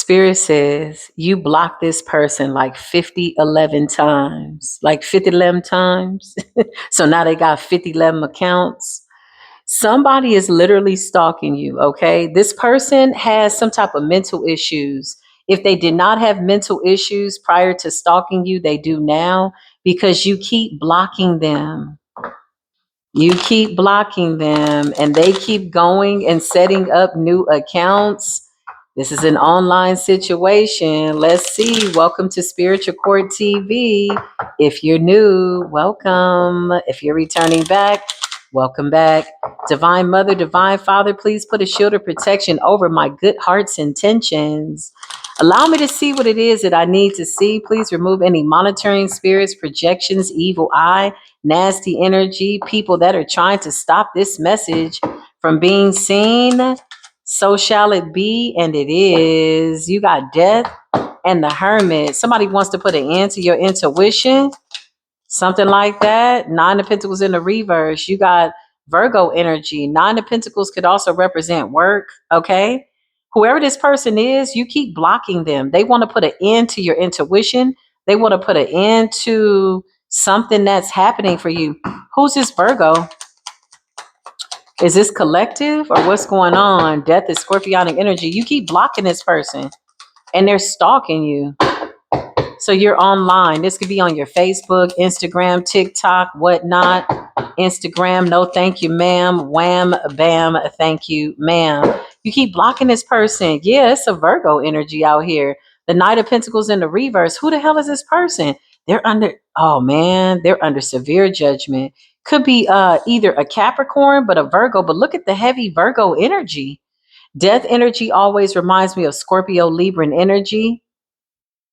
Spirit says you blocked this person like 11 times, like 11 times. So now they got 11 accounts. Somebody is literally stalking you, okay? This person has some type of mental issues. If they did not have mental issues prior to stalking you, they do now because you keep blocking them. You keep blocking them and they keep going and setting up new accounts. This is an online situation. Let's see. Welcome to Spiritual Court TV. If you're new, welcome. If you're returning back, welcome back. Divine Mother, Divine Father, please put a shield of protection over my good heart's intentions. Allow me to see what it is that I need to see. Please remove any monitoring spirits, projections, evil eye, nasty energy, people that are trying to stop this message from being seen. So shall it be, and it is. You got Death and the Hermit. Somebody wants to put an end to your intuition, something like that. Nine of Pentacles in the reverse. You got Virgo energy. Nine of Pentacles could also represent work, okay? Whoever this person is, you keep blocking them. They want to put an end to your intuition. They want to put an end to something that's happening for you. Who's this Virgo? Is this collective or what's going on? Death is scorpionic energy. You keep blocking this person and they're stalking you. So you're online. This could be on your Facebook, Instagram, TikTok, whatnot. Instagram, no thank you, ma'am. Wham, bam, thank you, ma'am. You keep blocking this person. Yeah, it's a Virgo energy out here. The Knight of Pentacles in the reverse. Who the hell is this person? They're under, oh man, they're under severe judgment. Could be either a Capricorn, but a Virgo. But look at the heavy Virgo energy. Death energy always reminds me of Scorpio, Libran energy.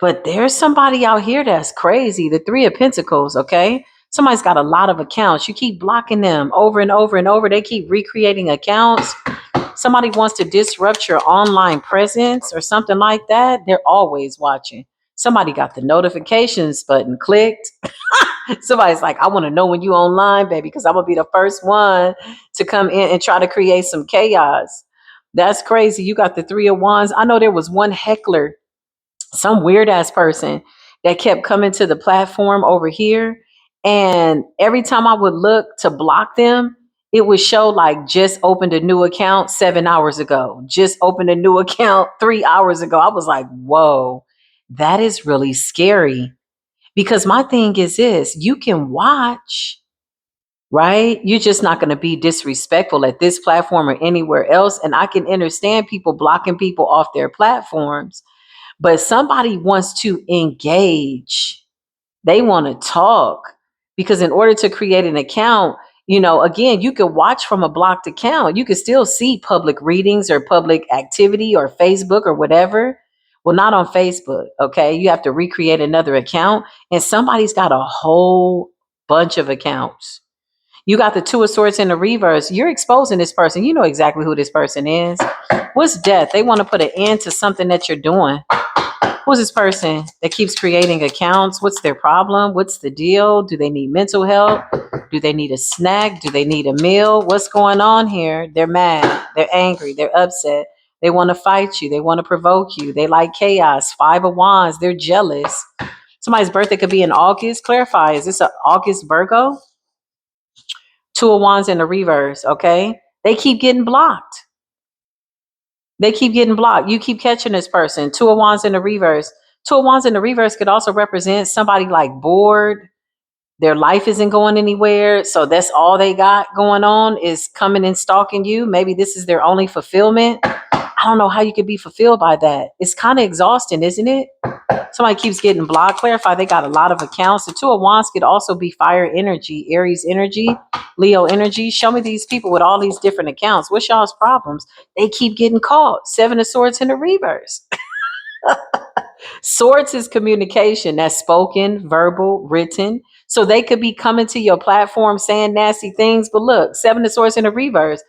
But there's somebody out here that's crazy. The Three of Pentacles, okay? Somebody's got a lot of accounts. You keep blocking them over and over and over. They keep recreating accounts. Somebody wants to disrupt your online presence or something like that. They're always watching. Somebody got the notifications button clicked. Somebody's like, I want to know when you online, baby, because I'm going to be the first one to come in and try to create some chaos. That's crazy. You got the Three of Wands. I know there was one heckler, some weird ass person that kept coming to the platform over here. And every time I would look to block them, it would show like just opened a new account 7 hours ago, just opened a new account 3 hours ago. I was like, whoa, that is really scary. Because my thing is this, you can watch, right? You're just not going to be disrespectful at this platform or anywhere else. And I can understand people blocking people off their platforms, but somebody wants to engage. They want to talk because in order to create an account, again, you could watch from a blocked account. You could still see public readings or public activity or Facebook or whatever. Well, not on Facebook. Okay. You have to recreate another account and somebody's got a whole bunch of accounts. You got the Two of Swords in the reverse. You're exposing this person. You know exactly who this person is. What's Death? They want to put an end to something that you're doing. Who's this person that keeps creating accounts? What's their problem? What's the deal? Do they need mental help? Do they need a snack? Do they need a meal? What's going on here? They're mad. They're angry. They're upset. They want to fight you. They want to provoke you. They like chaos. Five of Wands. They're jealous. Somebody's birthday could be in August. Clarify. Is this an August Virgo? Two of Wands in the reverse. Okay. They keep getting blocked. They keep getting blocked. You keep catching this person. Two of Wands in the reverse. Two of Wands in the reverse could also represent somebody like bored. Their life isn't going anywhere. So that's all they got going on is coming and stalking you. Maybe this is their only fulfillment. I don't know how you could be fulfilled by that. It's kind of exhausting, isn't it? Somebody keeps getting blocked. Clarify, they got a lot of accounts. The Two of Wands could also be fire energy, Aries energy, Leo energy. Show me these people with all these different accounts. What's y'all's problems? They keep getting caught. Seven of Swords in the reverse. Swords is communication. That's spoken, verbal, written. So they could be coming to your platform saying nasty things. But look, Seven of Swords in the reverse.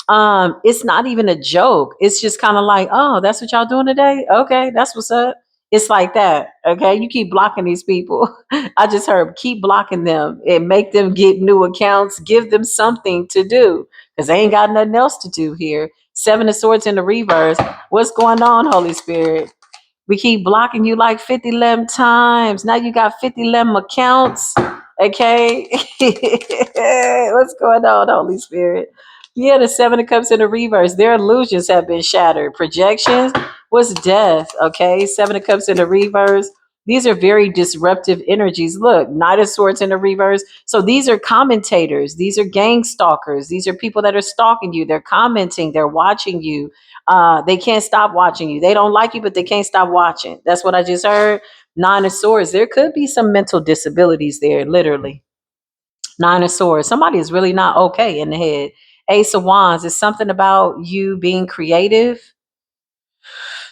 It's not even a joke. It's just kind of like, oh, that's what y'all doing today? Okay, that's what's up. It's like that. Okay, you keep blocking these people. I just heard keep blocking them and make them get new accounts. Give them something to do because they ain't got nothing else to do here. Seven of Swords in the reverse. What's going on, Holy Spirit? We keep blocking you like 50 lem times. Now you got 50 lem accounts. Okay. What's going on, Holy Spirit? Yeah, the Seven of Cups in the reverse. Their illusions have been shattered. Projections was death. Okay. Seven of Cups in the reverse. These are very disruptive energies. Look, Knight of Swords in the reverse. So these are commentators. These are gang stalkers. These are people that are stalking you. They're commenting. They're watching you. They can't stop watching you. They don't like you, but they can't stop watching. That's what I just heard. Nine of Swords. There could be some mental disabilities there, literally. Nine of Swords. Somebody is really not okay in the head. Ace of Wands is something about you being creative.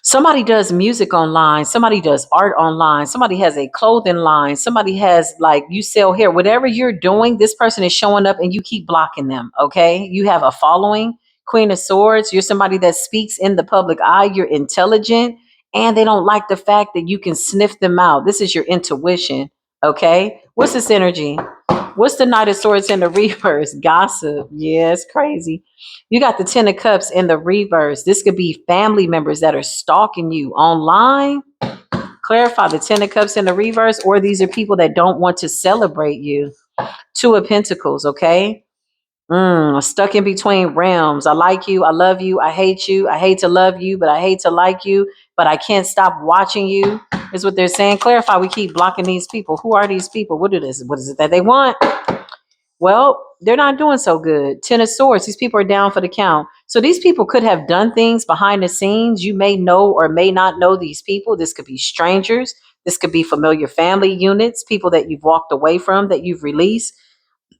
Somebody does music online, somebody does art online, somebody has a clothing line, somebody has, like, you sell hair, whatever you're doing, this person is showing up and you keep blocking them. Okay, you have a following. Queen of Swords, you're somebody that speaks in the public eye, you're intelligent, and they don't like the fact that you can sniff them out. This is your intuition. Okay, what's this energy? What's the Knight of Swords in the reverse? Gossip. Yeah, it's crazy. You got the Ten of Cups in the reverse. This could be family members that are stalking you online. Clarify the Ten of Cups in the reverse, or these are people that don't want to celebrate you. Two of Pentacles, okay? Stuck in between realms. I like you. I love you. I hate you. I hate to love you, but I hate to like you, but I can't stop watching you, is what they're saying. Clarify, we keep blocking these people. Who are these people? What is it that they want? Well, they're not doing so good. Ten of Swords, these people are down for the count. So these people could have done things behind the scenes. You may know or may not know these people. This could be strangers. This could be familiar family units, people that you've walked away from, that you've released.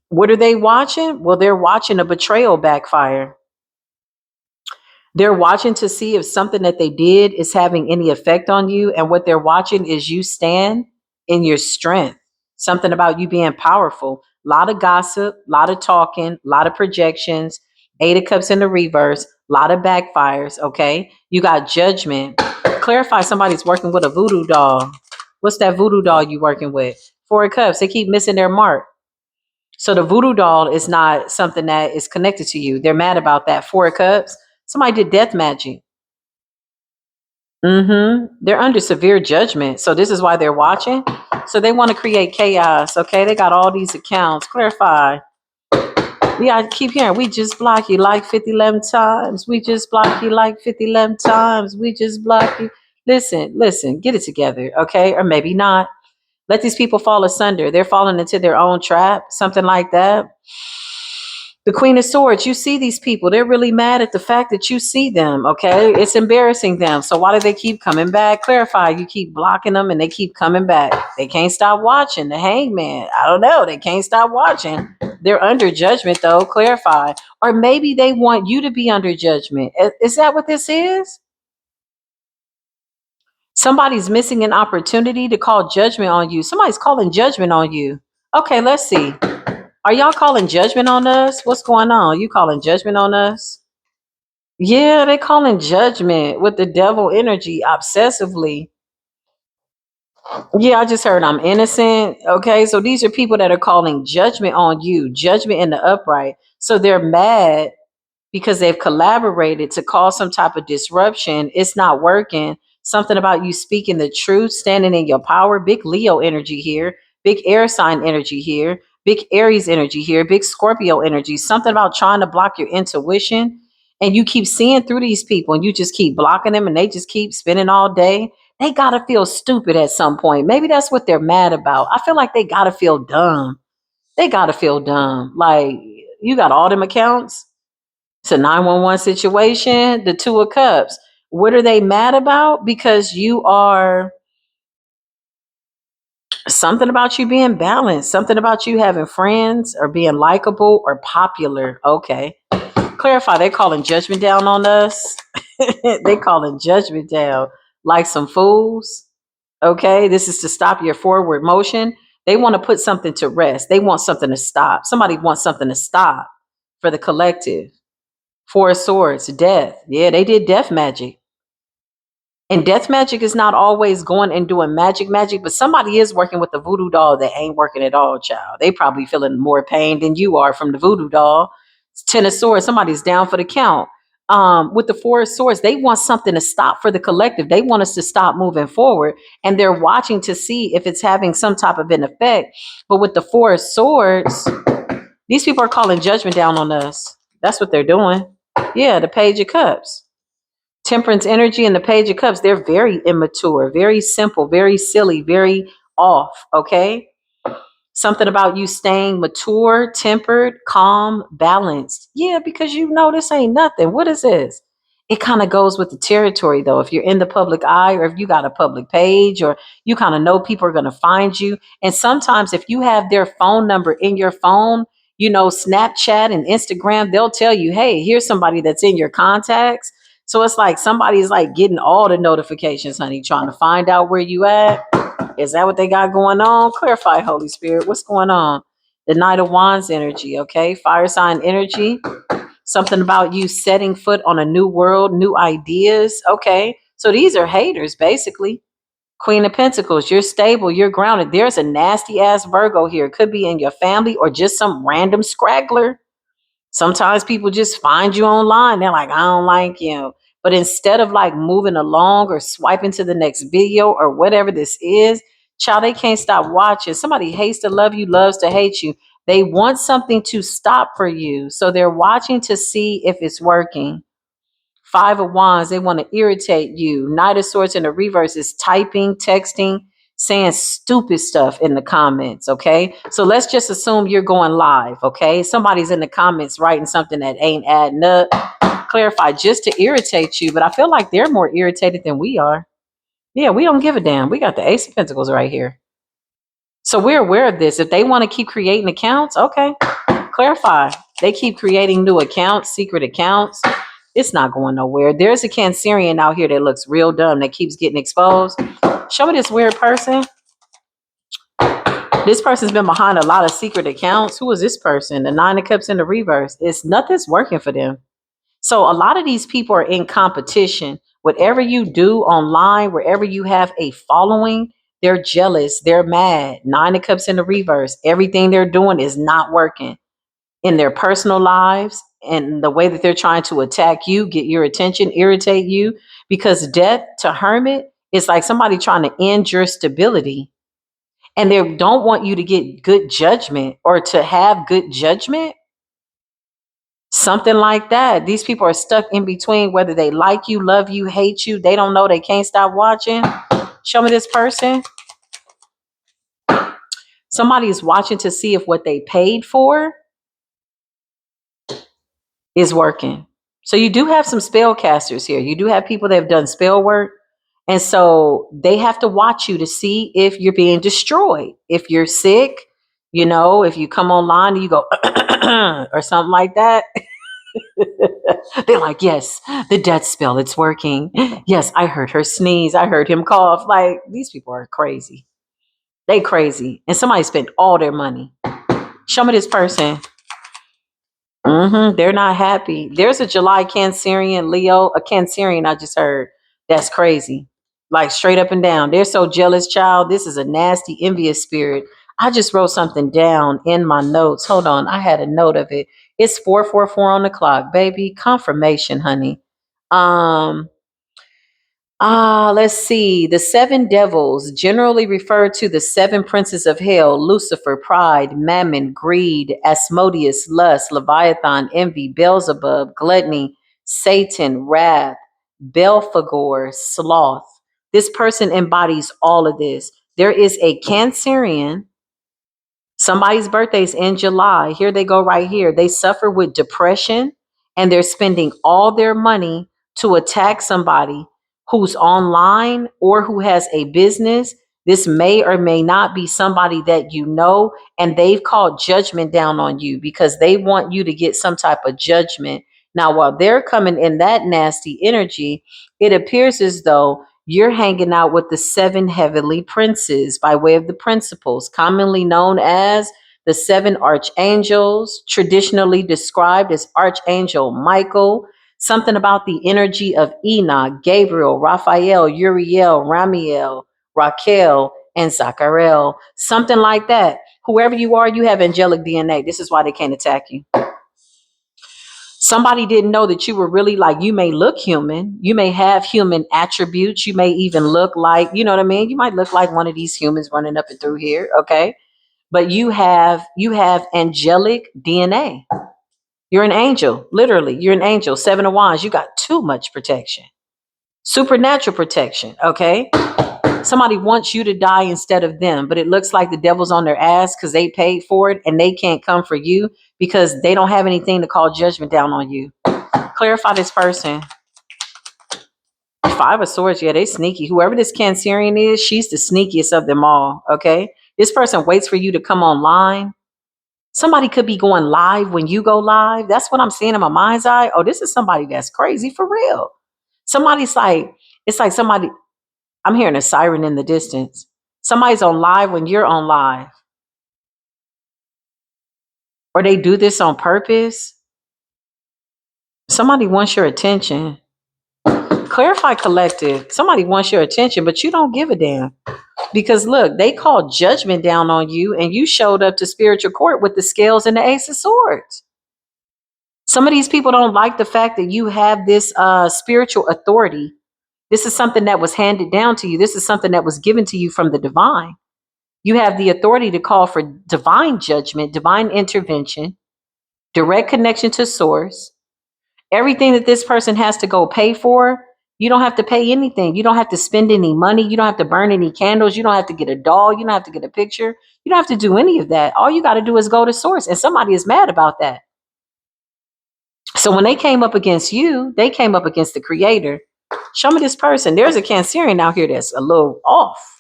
What are they watching? Well, they're watching a betrayal backfire. They're watching to see if something that they did is having any effect on you. And what they're watching is you stand in your strength. Something about you being powerful. A lot of gossip, a lot of talking, a lot of projections. Eight of Cups in the reverse, a lot of backfires. Okay. You got Judgment. Clarify, somebody's working with a voodoo doll. What's that voodoo doll you working with? Four of Cups. They keep missing their mark. So the voodoo doll is not something that is connected to you. They're mad about that. Four of Cups. Somebody did death magic. They're under severe judgment. So this is why they're watching. So they want to create chaos. Okay. They got all these accounts. Clarify. Yeah, I keep hearing, we just block you like 50 11 times. We just block you like 50 11 times. We just block you. Listen, get it together. Okay. Or maybe not. Let these people fall asunder. They're falling into their own trap. Something like that. The Queen of Swords, you see these people. They're really mad at the fact that you see them, okay? It's embarrassing them. So why do they keep coming back? Clarify, you keep blocking them and they keep coming back. They can't stop watching. The Hangman, I don't know. They can't stop watching. They're under judgment, though. Clarify. Or maybe they want you to be under judgment. Is that what this is? Somebody's missing an opportunity to call judgment on you. Somebody's calling judgment on you. Okay, let's see. Are y'all calling judgment on us? What's going on? You calling judgment on us? Yeah, they calling judgment with the devil energy obsessively. Yeah, I just heard I'm innocent. Okay, so these are people that are calling judgment on you, judgment in the upright. So they're mad because they've collaborated to cause some type of disruption. It's not working. Something about you speaking the truth, standing in your power. Big Leo energy here, big air sign energy here, big Aries energy here, big Scorpio energy. Something about trying to block your intuition. And you keep seeing through these people and you just keep blocking them and they just keep spinning all day. They got to feel stupid at some point. Maybe that's what they're mad about. I feel like they got to feel dumb. They got to feel dumb. Like, you got all them accounts. It's a 911 situation. The Two of Cups. What are they mad about? Because you are, something about you being balanced, something about you having friends or being likable or popular. Okay. Clarify, they calling judgment down on us. They calling judgment down like some fools. Okay. This is to stop your forward motion. They want to put something to rest. They want something to stop. Somebody wants something to stop for the collective. Four of Swords, death. Yeah, they did death magic. And death magic is not always going and doing magic, but somebody is working with the voodoo doll that ain't working at all, child. They probably feeling more pain than you are from the voodoo doll. It's Ten of Swords, somebody's down for the count. With the Four of Swords, they want something to stop for the collective. They want us to stop moving forward, and they're watching to see if it's having some type of an effect. But with the Four of Swords, these people are calling judgment down on us. That's what they're doing. Yeah, the Page of Cups. Temperance energy and the Page of Cups, they're very immature, very simple, very silly, very off. Okay. Something about you staying mature, tempered, calm, balanced. Yeah, because you know this ain't nothing. What is this? It kind of goes with the territory, though. If you're in the public eye, or if you got a public page, or you kind of know people are going to find you. And sometimes, if you have their phone number in your phone, Snapchat and Instagram, they'll tell you, hey, here's somebody that's in your contacts. So it's like somebody's like getting all the notifications, honey, trying to find out where you at. Is that what they got going on? Clarify, Holy Spirit. What's going on? The Knight of Wands energy, okay? Fire sign energy. Something about you setting foot on a new world, new ideas. Okay. So these are haters, basically. Queen of Pentacles, you're stable, you're grounded. There's a nasty ass Virgo here. It could be in your family or just some random scraggler. Sometimes people just find you online. They're like, I don't like you. But instead of like moving along or swiping to the next video or whatever this is, child, they can't stop watching. Somebody hates to love you, loves to hate you. They want something to stop for you. So they're watching to see if it's working. Five of Wands, they want to irritate you. Knight of Swords in the reverse is typing, texting, saying stupid stuff in the comments. Okay. So let's just assume you're going live. Okay. Somebody's in the comments writing something that ain't adding up. Clarify just to irritate you. But I feel like they're more irritated than we are. Yeah, we don't give a damn. We got the Ace of Pentacles right here. So we're aware of this. If they want to keep creating accounts, okay. Clarify. They keep creating new accounts, secret accounts. It's not going nowhere. There's a Cancerian out here that looks real dumb that keeps getting exposed. Show me this weird person. This person's been behind a lot of secret accounts. Who is this person? The Nine of Cups in the reverse. It's nothing's working for them. So a lot of these people are in competition. Whatever you do online, wherever you have a following, they're jealous. They're mad. Nine of Cups in the reverse. Everything they're doing is not working in their personal lives, and the way that they're trying to attack you, get your attention, irritate you, because death to Hermit is like somebody trying to end your stability, and they don't want you to get good judgment or to have good judgment. Something like that. These people are stuck in between, whether they like you, love you, hate you. They don't know. They can't stop watching. Show me this person. Somebody is watching to see if what they paid for is working. So you do have some spell casters here. You do have people that have done spell work. And so they have to watch you to see if you're being destroyed. If you're sick, if you come online and you go or something like that, they're like, yes, the death spell, it's working. Yes, I heard her sneeze. I heard him cough. Like, these people are crazy. They crazy. And somebody spent all their money. Show me this person. They're not happy. There's a July Cancerian, Leo, a Cancerian I just heard. That's crazy. Like straight up and down. They're so jealous, child. This is a nasty, envious spirit. I just wrote something down in my notes. Hold on. I had a note of it. It's 4:44 on the clock, baby. Confirmation, honey. Um, let's see. The seven devils, generally referred to the seven princes of hell: Lucifer, pride, mammon, greed, Asmodeus, lust, Leviathan, envy, Beelzebub, gluttony, Satan, wrath, Belphegor, sloth. This person embodies all of this. There is a Cancerian. Somebody's birthday is in July. Here they go right here. They suffer with depression, and they're spending all their money to attack somebody who's online or who has a business. This may or may not be somebody that you know, and they've called judgment down on you because they want you to get some type of judgment. Now, while they're coming in that nasty energy, it appears as though you're hanging out with the seven heavenly princes by way of the principles, commonly known as the seven archangels, traditionally described as Archangel Michael. Something about the energy of Enoch, Gabriel, Raphael, Uriel, Ramiel, Raquel, and Zachariel. Something like that. Whoever you are, you have angelic DNA. This is why they can't attack you. Somebody didn't know that you were really like, you may look human, you may have human attributes, you may even look like, you know what I mean? You might look like one of these humans running up and through here, okay? But you have angelic DNA. You're an angel, literally. You're an angel. Seven of Wands. You got too much protection, supernatural protection. Okay, somebody wants you to die instead of them, but it looks like the devil's on their ass because they paid for it and they can't come for you because they don't have anything to call judgment down on you. Clarify this person. Five of Swords. Yeah, they sneaky. Whoever this Cancerian is, she's the sneakiest of them all. Okay, this person waits for you to come online. Somebody could be going live when you go live. That's what I'm seeing in my mind's eye. Oh, this is somebody that's crazy for real. Somebody's like, it's like somebody, I'm hearing a siren in the distance. Somebody's on live when you're on live. Or they do this on purpose. Somebody wants your attention. Clarify collective. Somebody wants your attention, but you don't give a damn. Because look, they called judgment down on you and you showed up to spiritual court with the scales and the ace of swords. Some of these people don't like the fact that you have this spiritual authority. This is something that was handed down to you. This is something that was given to you from the divine. You have the authority to call for divine judgment, divine intervention, direct connection to source. Everything that this person has to go pay for, you don't have to pay anything. You don't have to spend any money. You don't have to burn any candles. You don't have to get a doll. You don't have to get a picture. You don't have to do any of that. All you got to do is go to source. And somebody is mad about that. So when they came up against you, they came up against the creator. Show me this person. There's a Cancerian out here that's a little off.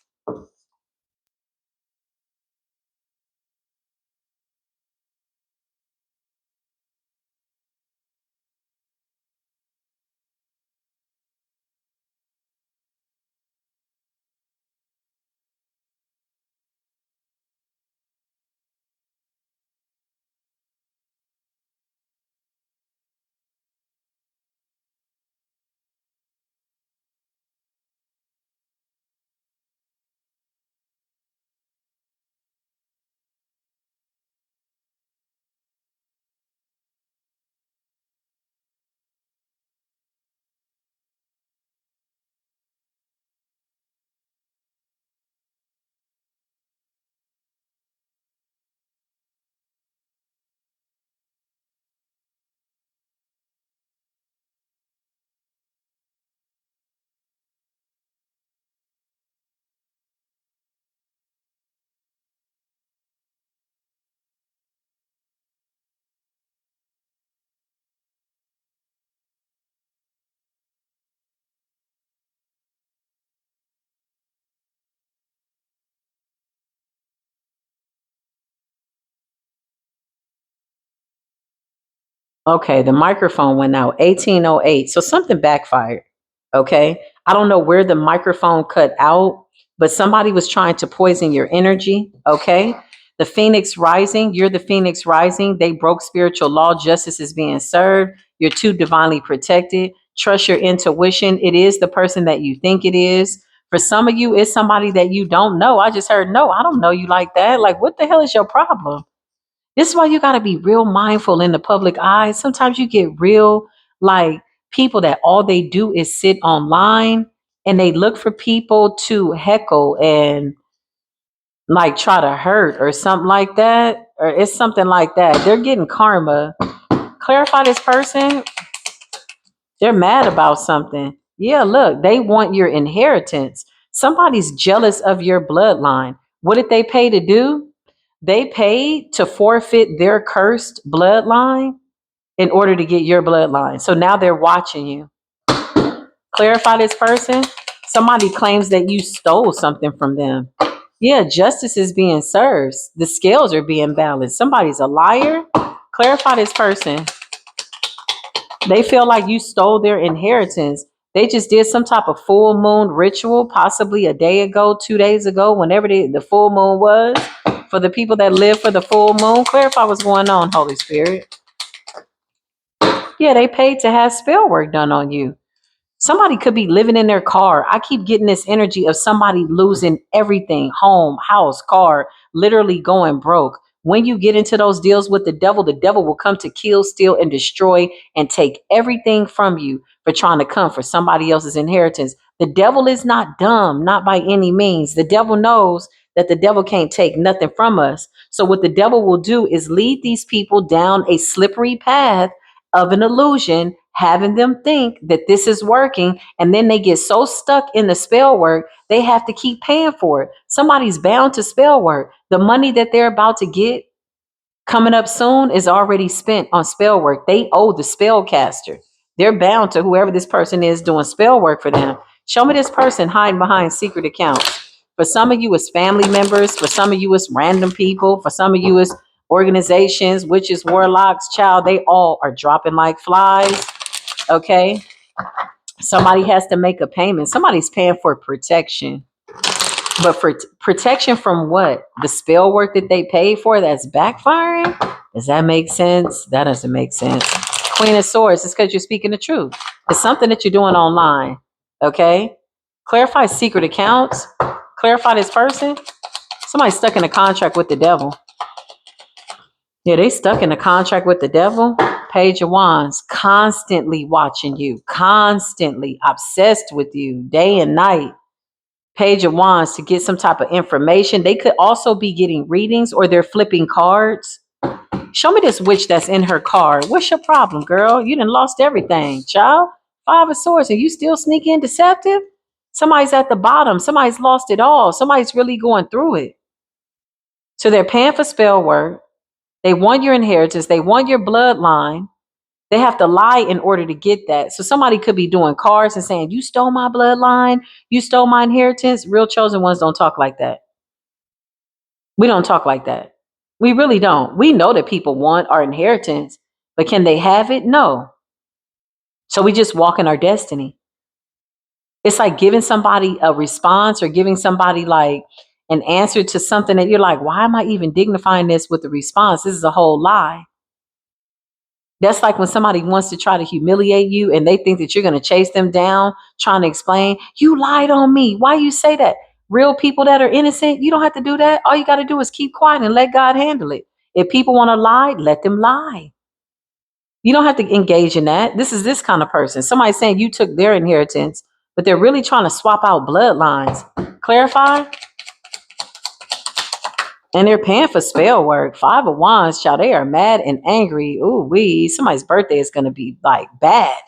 Okay, the microphone went out. 1808. So something backfired. Okay. I don't know where the microphone cut out, but somebody was trying to poison your energy. Okay. The Phoenix Rising, you're the Phoenix Rising. They broke spiritual law. Justice is being served. You're too divinely protected. Trust your intuition. It is the person that you think it is. For some of you, it's somebody that you don't know. I just heard, no, I don't know you like that. Like, what the hell is your problem? This is why you got to be real mindful in the public eye. Sometimes you get real, like, people that all they do is sit online and they look for people to heckle and like try to hurt or something like that. Or it's something like that. They're getting karma. Clarify this person. They're mad about something. Yeah, look, they want your inheritance. Somebody's jealous of your bloodline. What did they pay to do? They paid to forfeit their cursed bloodline in order to get your bloodline. So now they're watching you. Clarify this person. Somebody claims that you stole something from them. Yeah, justice is being served. The scales are being balanced. Somebody's a liar. Clarify this person. They feel like you stole their inheritance. They just did some type of full moon ritual, possibly a day ago, 2 days ago, whenever the full moon was. For the people that live for the full moon, clarify what's going on, Holy Spirit. Yeah, they paid to have spell work done on you. Somebody could be living in their car. I keep getting this energy of somebody losing everything, home, house, car, literally going broke. When you get into those deals with the devil will come to kill, steal, and destroy and take everything from you for trying to come for somebody else's inheritance. The devil is not dumb, not by any means. The devil knows that the devil can't take nothing from us. So what the devil will do is lead these people down a slippery path of an illusion, having them think that this is working, and then they get so stuck in the spell work, they have to keep paying for it. Somebody's bound to spell work. The money that they're about to get coming up soon is already spent on spell work. They owe the spellcaster. They're bound to whoever this person is doing spell work for them. Show me this person hiding behind secret accounts. For some of you, it's family members. For some of you, it's random people. For some of you, it's organizations, witches, warlocks, child. They all are dropping like flies. Okay. Somebody has to make a payment. Somebody's paying for protection. But for protection from what? The spell work that they paid for that's backfiring? Does that make sense? That doesn't make sense. Queen of Swords, it's because you're speaking the truth. It's something that you're doing online. Okay? Clarify secret accounts. Clarify this person. Somebody's stuck in a contract with the devil. Yeah, they stuck in a contract with the devil. Page of Wands, constantly watching you, constantly obsessed with you, day and night. Page of Wands to get some type of information. They could also be getting readings or they're flipping cards. Show me this witch that's in her card. What's your problem, girl? You done lost everything, child. Five of Swords, and you still sneaky and deceptive? Somebody's at the bottom. Somebody's lost it all. Somebody's really going through it. So they're paying for spell work. They want your inheritance. They want your bloodline. They have to lie in order to get that. So somebody could be doing cards and saying, you stole my bloodline. You stole my inheritance. Real chosen ones don't talk like that. We don't talk like that. We really don't. We know that people want our inheritance, but can they have it? No. So we just walk in our destiny. It's like giving somebody a response or giving somebody like an answer to something that you're like, why am I even dignifying this with the response? This is a whole lie. That's like when somebody wants to try to humiliate you and they think that you're going to chase them down, trying to explain, you lied on me. Why you say that? Real people that are innocent, you don't have to do that. All you got to do is keep quiet and let God handle it. If people want to lie, let them lie. You don't have to engage in that. This is this kind of person. Somebody saying you took their inheritance, but they're really trying to swap out bloodlines. Clarify? And they're paying for spell work. Five of Wands, child, they are mad and angry. Ooh, somebody's birthday is going to be like bad.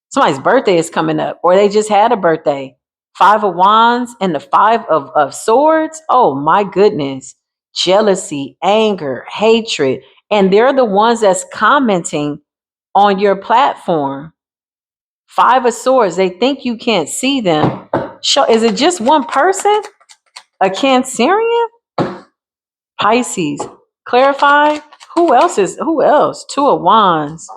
Somebody's birthday is coming up, or they just had a birthday. Five of Wands and the Five of Swords. Oh my goodness. Jealousy, anger, hatred. And they're the ones that's commenting on your platform. Five of Swords. They think you can't see them. Is it just one person? A Cancerian? Pisces. Clarify. Who else? Two of Wands.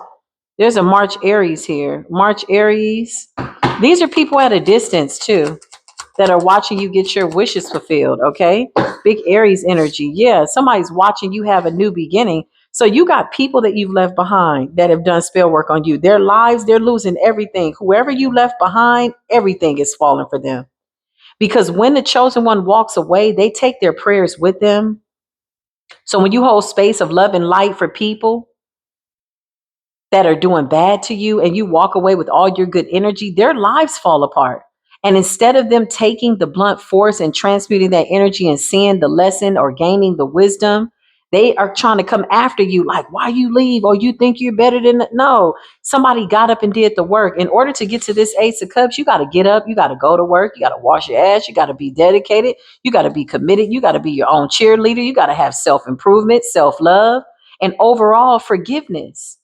There's a March Aries here. March Aries. These are people at a distance too that are watching you get your wishes fulfilled. Okay. Big Aries energy. Yeah. Somebody's watching you have a new beginning. So you got people that you've left behind that have done spell work on you. Their lives, they're losing everything. Whoever you left behind, everything is falling for them. Because when the chosen one walks away, they take their prayers with them. So when you hold space of love and light for people that are doing bad to you and you walk away with all your good energy, their lives fall apart. And instead of them taking the blunt force and transmuting that energy and seeing the lesson or gaining the wisdom, they are trying to come after you like, why you leave? Or you think you're better than no. Somebody got up and did the work. In order to get to this Ace of Cups, you got to get up, you got to go to work, you got to wash your ass, you got to be dedicated, you got to be committed, you got to be your own cheerleader, you got to have self-improvement, self-love, and overall forgiveness.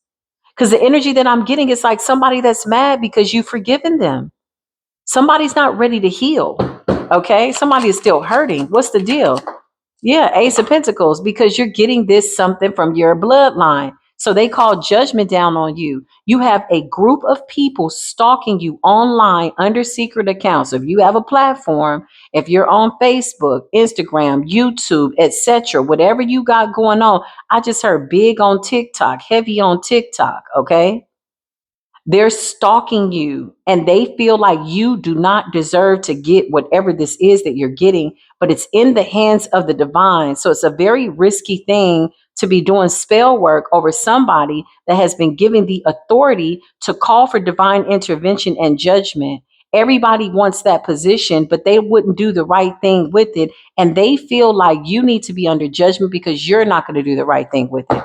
Because the energy that I'm getting is like somebody that's mad because you've forgiven them. Somebody's not ready to heal. Okay. Somebody is still hurting. What's the deal? Yeah. Ace of Pentacles, because you're getting this something from your bloodline. So they call judgment down on you. You have a group of people stalking you online under secret accounts. If you have a platform, if you're on Facebook, Instagram, YouTube, etc., whatever you got going on, I just heard big on TikTok, heavy on TikTok. Okay. They're stalking you and they feel like you do not deserve to get whatever this is that you're getting, but it's in the hands of the divine. So it's a very risky thing to be doing spell work over somebody that has been given the authority to call for divine intervention and judgment. Everybody wants that position, but they wouldn't do the right thing with it. And they feel like you need to be under judgment because you're not going to do the right thing with it.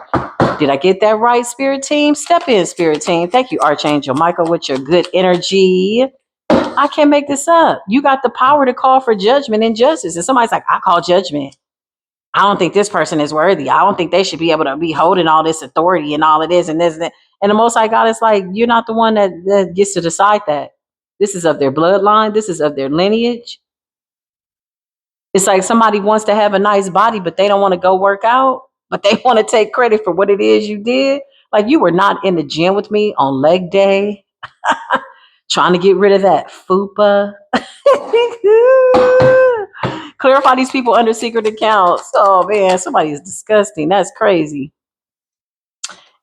Did I get that right, Spirit Team? Step in, Spirit Team. Thank you, Archangel Michael, with your good energy. I can't make this up. You got the power to call for judgment and justice. And somebody's like, I call judgment. I don't think this person is worthy. I don't think they should be able to be holding all this authority and all of this and this and that. And the Most High God is like, you're not the one that gets to decide that. This is of their bloodline. This is of their lineage. It's like somebody wants to have a nice body, but they don't want to go work out, but they want to take credit for what it is you did. Like you were not in the gym with me on leg day, trying to get rid of that fupa. Clarify these people under secret accounts. Oh man, somebody is disgusting. That's crazy.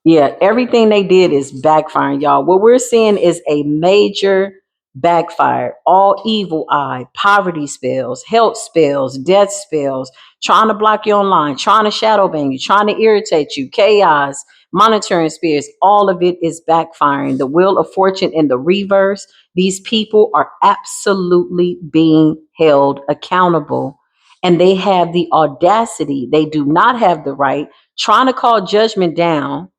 Yeah, everything they did is backfiring, y'all. What we're seeing is a major backfire. All evil eye, poverty spells, health spells, death spells, trying to block you online, trying to shadow ban you, trying to irritate you, chaos, monitoring spirits. All of it is backfiring. The wheel of fortune in the reverse. These people are absolutely being held accountable. And they have the audacity. They do not have the right trying to call judgment down.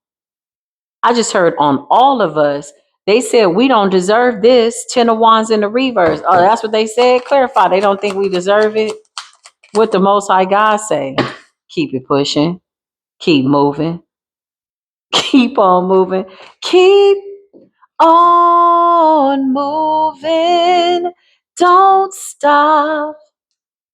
I just heard on all of us, they said we don't deserve this. 10 of Wands in the reverse. Oh, that's what they said. Clarify. They don't think we deserve it. What the Most High God say? Keep it pushing. Keep moving. Keep on moving. Keep on moving. Don't stop.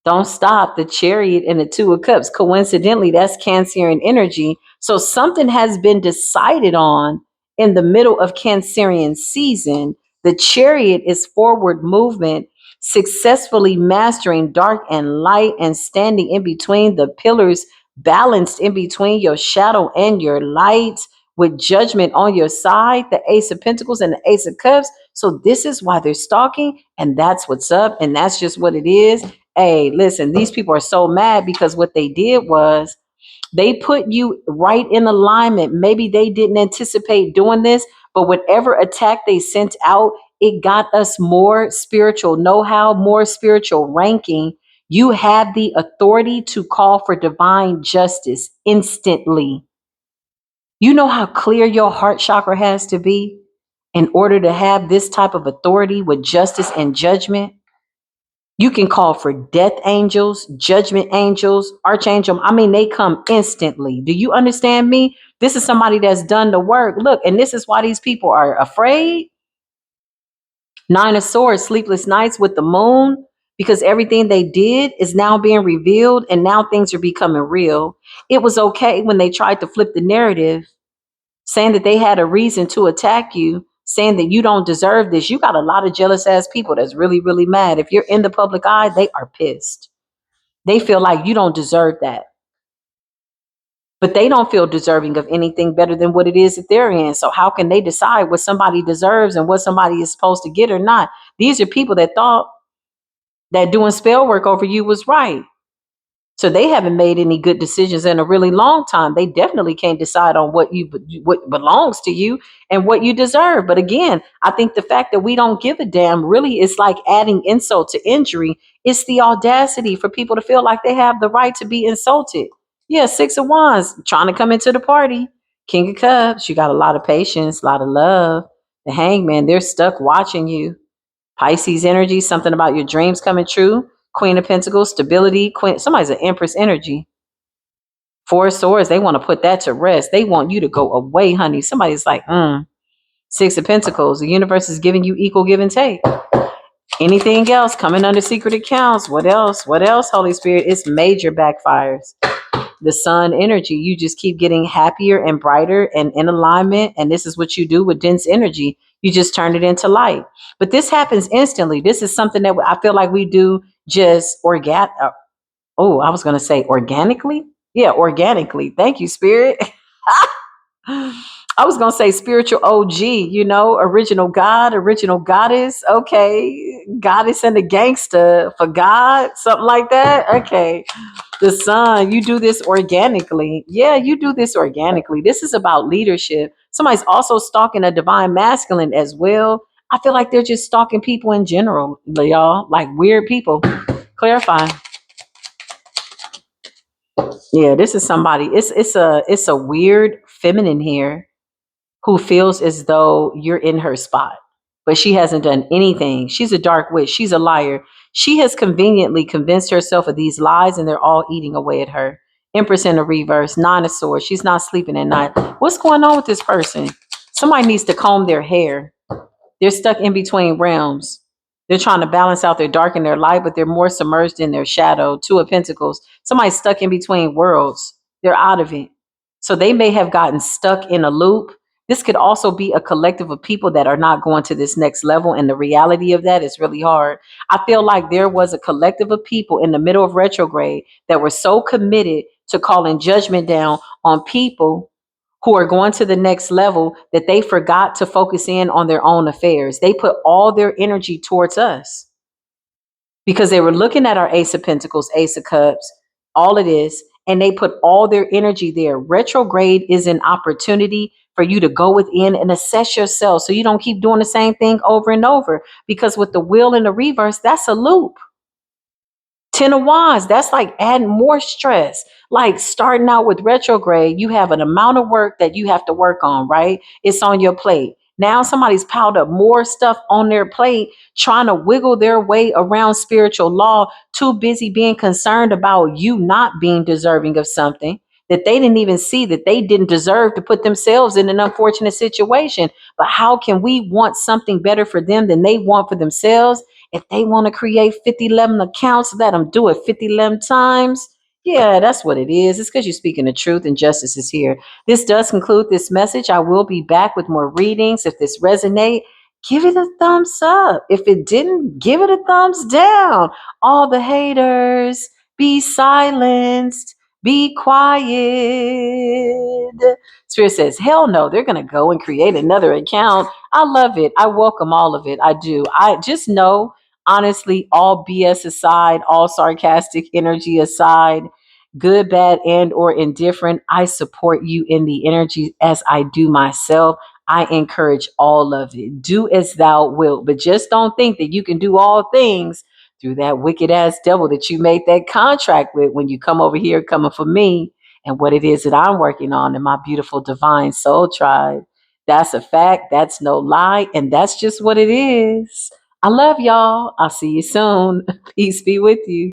Don't stop. The Chariot and the Two of Cups. Coincidentally, that's Cancerian energy. So something has been decided on in the middle of Cancerian season. The Chariot is forward movement, successfully mastering dark and light and standing in between the pillars, balanced in between your shadow and your light, with judgment on your side, the Ace of Pentacles and the Ace of Cups. So this is why they're stalking, and that's what's up, and that's just what it is. Hey, listen, these people are so mad because what they did was they put you right in alignment. Maybe they didn't anticipate doing this, but whatever attack they sent out, it got us more spiritual know-how, more spiritual ranking. You have the authority to call for divine justice instantly. You know how clear your heart chakra has to be in order to have this type of authority with justice and judgment? You can call for death angels, judgment angels, archangel. I mean, they come instantly. Do you understand me? This is somebody that's done the work. Look, and this is why these people are afraid. Nine of Swords, sleepless nights with the moon, because everything they did is now being revealed and now things are becoming real. It was okay when they tried to flip the narrative, saying that they had a reason to attack you, saying that you don't deserve this. You got a lot of jealous ass people that's really, really mad. If you're in the public eye, they are pissed. They feel like you don't deserve that. But they don't feel deserving of anything better than what it is that they're in. So how can they decide what somebody deserves and what somebody is supposed to get or not? These are people that thought that doing spell work over you was right. So they haven't made any good decisions in a really long time. They definitely can't decide on what belongs to you and what you deserve. But again, I think the fact that we don't give a damn really is like adding insult to injury. It's the audacity for people to feel like they have the right to be insulted. Yeah, Six of Wands trying to come into the party. King of Cups, you got a lot of patience, a lot of love. The Hangman, they're stuck watching you. Pisces energy, something about your dreams coming true. Queen of Pentacles, stability. Queen, somebody's an Empress energy. Four of Swords, they want to put that to rest. They want you to go away, honey. Somebody's like, Six of Pentacles, the universe is giving you equal give and take. Anything else coming under secret accounts? What else? What else, Holy Spirit? It's major backfires. The Sun energy, you just keep getting happier and brighter and in alignment. And this is what you do with dense energy. You just turn it into light. But this happens instantly. This is something that I feel like we do just I was going to say organically. Yeah, organically. Thank you, Spirit. I was gonna say spiritual OG, original God, original goddess. Okay, goddess and the gangster for God, something like that. Okay, the sun. You do this organically. Yeah, you do this organically. This is about leadership. Somebody's also stalking a divine masculine as well. I feel like they're just stalking people in general, y'all, like weird people. Clarify. Yeah, this is somebody. It's a weird feminine here who feels as though you're in her spot, but she hasn't done anything. She's a dark witch. She's a liar. She has conveniently convinced herself of these lies, and they're all eating away at her. Empress in the reverse, nine of swords. She's not sleeping at night. What's going on with this person? Somebody needs to comb their hair. They're stuck in between realms. They're trying to balance out their dark and their light, but they're more submerged in their shadow. Two of Pentacles. Somebody's stuck in between worlds. They're out of it. So they may have gotten stuck in a loop. This could also be a collective of people that are not going to this next level. And the reality of that is really hard. I feel like there was a collective of people in the middle of retrograde that were so committed to calling judgment down on people who are going to the next level that they forgot to focus in on their own affairs. They put all their energy towards us because they were looking at our Ace of Pentacles, Ace of Cups, all of this, and they put all their energy there. Retrograde is an opportunity for you to go within and assess yourself so you don't keep doing the same thing over and over. Because with the wheel in the reverse, that's a loop. Ten of Wands, that's like adding more stress. Like starting out with retrograde, you have an amount of work that you have to work on, right? It's on your plate. Now somebody's piled up more stuff on their plate, trying to wiggle their way around spiritual law, too busy being concerned about you not being deserving of something that they didn't even see that they didn't deserve to put themselves in an unfortunate situation. But how can we want something better for them than they want for themselves? If they want to create 5011 accounts, let them do it 5011 times. Yeah, that's what it is. It's because you're speaking the truth and justice is here. This does conclude this message. I will be back with more readings. If this resonate, give it a thumbs up. If it didn't, give it a thumbs down. All the haters, be silenced. Be quiet. Spirit says, hell no, they're going to go and create another account. I love it. I welcome all of it. I do. I just know, honestly, all BS aside, all sarcastic energy aside, good, bad, and or indifferent, I support you in the energy as I do myself. I encourage all of it. Do as thou wilt, but just don't think that you can do all things through that wicked ass devil that you made that contract with when you come over here coming for me and what it is that I'm working on in my beautiful divine soul tribe. That's a fact. That's no lie. And that's just what it is. I love y'all. I'll see you soon. Peace be with you.